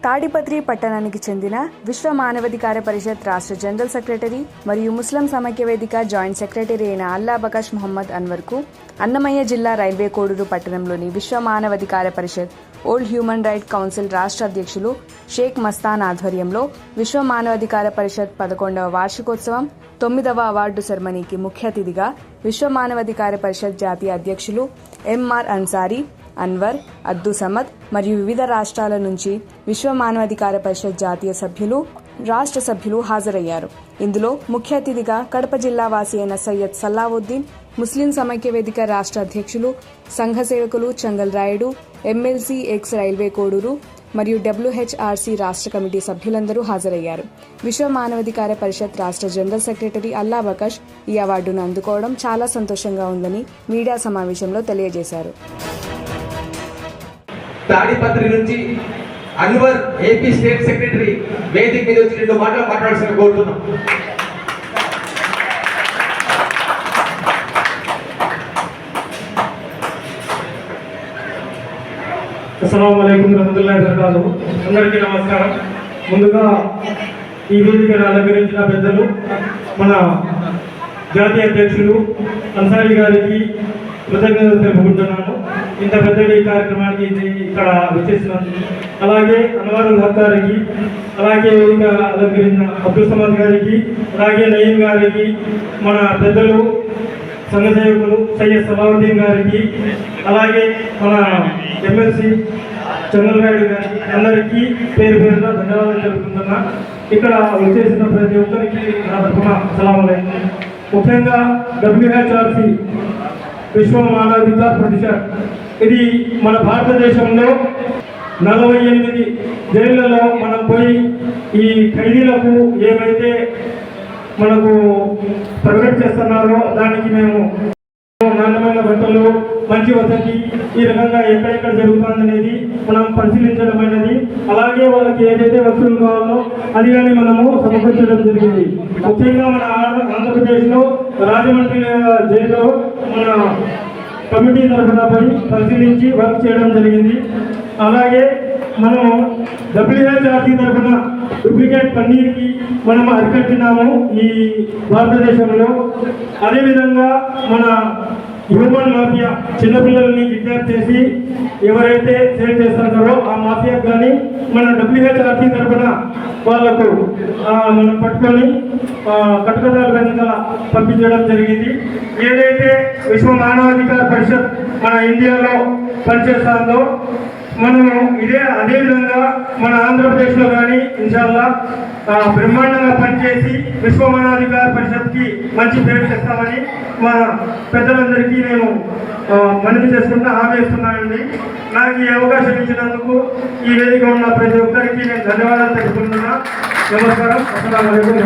తాడిపత్రి పట్టణానికి చెందిన విశ్వ మానవాధికార పరిషత్ రాష్ట్ర జనరల్ సెక్రటరీ మరియు ముస్లిం సమైక్య వేదిక జాయింట్ సెక్రటరీ అయిన అల్లా బకాష్ మొహమ్మద్ అన్వర్కు అన్నమయ్య జిల్లా రైల్వే కోడూరు పట్టణంలోని విశ్వ మానవాధికార పరిషత్ ఓల్డ్ హ్యూమన్ రైట్ కౌన్సిల్ రాష్ట్ర అధ్యక్షులు షేక్ మస్తాన్ ఆధ్వర్యంలో విశ్వ మానవాధికార పరిషత్ 11వ వార్షికోత్సవం 9వ అవార్డు సెరమనీకి ముఖ్య అతిథిగా విశ్వ మానవాధికార పరిషత్ జాతీయ అధ్యక్షులు ఎంఆర్ అన్సారీ, అన్వర్, అద్దు సమద్ మరియు వివిధ రాష్ట్రాల నుంచి విశ్వ మానవాధికార పరిషత్ జాతీయ సభ్యులు, రాష్ట్ర సభ్యులు హాజరయ్యారు. ఇందులో ముఖ్య అతిథిగా కడప జిల్లా వాసి అయిన సయ్యద్ సల్లావుద్దీన్, ముస్లిం సమైక్య వేదిక రాష్ట్ర అధ్యక్షులు, సంఘ సేవకులు Changal Rayudu, MLC X railway Koduru మరియు డబ్ల్యూహెచ్ఆర్సీ రాష్ట్ర కమిటీ సభ్యులందరూ హాజరయ్యారు. విశ్వ మానవాధికార పరిషత్ రాష్ట్ర జనరల్ సెక్రటరీ అల్లా బకాష్ ఈ అవార్డును అందుకోవడం చాలా సంతోషంగా ఉందని మీడియా సమావేశంలో తెలియజేశారు. తాడిపత్రి నుంచి అన్వర్ ఏపీ స్టేట్ సెక్రటరీ వేదిక మీద వచ్చి 2 మాటలు మాట్లాడాల్సిన కోరుతున్నాం. అస్సలాము అలైకుం రహమతుల్లాహి వబరకాతుహు. అందరికీ నమస్కారం. ముందుగా ఈ వేదికను అలంకరించిన పెద్దలు మన జాతీయ అధ్యక్షులు అన్సారీ గారికి కృతజ్ఞతలు తెలుపుకుంటున్నాను. ఇంత పెద్ద ఈ కార్యక్రమానికి ఇక్కడ వచ్చేసినందుకు. అలాగే అన్వరుల్ హక్ గారికి, అలాగే వేదిక అలంకరించిన అబ్దుల్ సమద్ గారికి, అలాగే నయీం గారికి, మన పెద్దలు సంఘ సేవకులు సయ్యద్ సలావుద్దీన్ గారికి, అలాగే మన ఎమ్మెల్సీ చంగల్ రాయుడు గారికి అందరికీ పేరు పేరున ధన్యవాదాలు తెలుపుతున్నా. ఇక్కడ వచ్చేసిన ప్రతి ఒక్కరికి నా తరఫున సలాం అలైకుం. ముఖ్యంగా డబ్ల్యూహెచ్ఆర్సీ విశ్వ మానవాధికార పరిషత్ ఇది మన భారతదేశంలో 48 జైళ్లలో మనం పోయి ఈ ఖైదీలకు ఏమైతే మనకు ప్రొవైడ్ చేస్తున్నారో దానికి మేము నాణ్యమైన బట్టలు, మంచి వసతి, ఈ రకంగా ఎక్కడెక్కడ జరుగుతుందనేది మనం పరిశీలించడం అనేది, అలాగే వాళ్ళకి ఏదైతే వస్తువులు కావాలో అది కానీ మనము సమకూర్చడం జరిగింది. ముఖ్యంగా మన ఆంధ్రప్రదేశ్లో రాజమండ్రి జైల్లో మన కమిటీ తరఫున పోయి పరిశీలించి వర్క్ చేయడం జరిగింది. అలాగే మనం డబ్ల్యూహెచ్ఆర్సీ తరఫున డూప్లికేట్ పన్నీర్కి మనం అరికట్టినాము ఈ భారతదేశంలో. అదేవిధంగా మన హ్యూమన్ మాఫియా చిన్నపిల్లల్ని కిడ్నాప్ చేసి ఎవరైతే సేల్ చేస్తున్నారో ఆ మాఫియాకు కానీ మన డబ్ల్యూహెచ్ఆర్సీ తరఫున వాళ్లకు మనం పట్టుకొని కట్టుకథల వెనకాల పంపించడం జరిగింది. ఏదైతే విశ్వ మానవాధికార పరిషత్ మన ఇండియాలో పనిచేస్తుందో మనము అదేవిధంగా మన ఆంధ్రప్రదేశ్లో కానీ ఇన్షాల్లా బ్రహ్మాండంగా పనిచేసి విశ్వ మానవాధికార పరిషత్కి మంచి పేరు తెస్తామని మా పెద్దలందరికీ నేను మనవి చేసుకుంటూ హామీ ఇస్తున్నానండి. నాకు ఈ అవకాశం ఇచ్చినందుకు ఈ వేదిక ఉన్న ప్రతి ఒక్కరికి నేను ధన్యవాదాలు తెలుపుకుంటున్నా. నమస్కారం. అస్సలాము అలైకుం.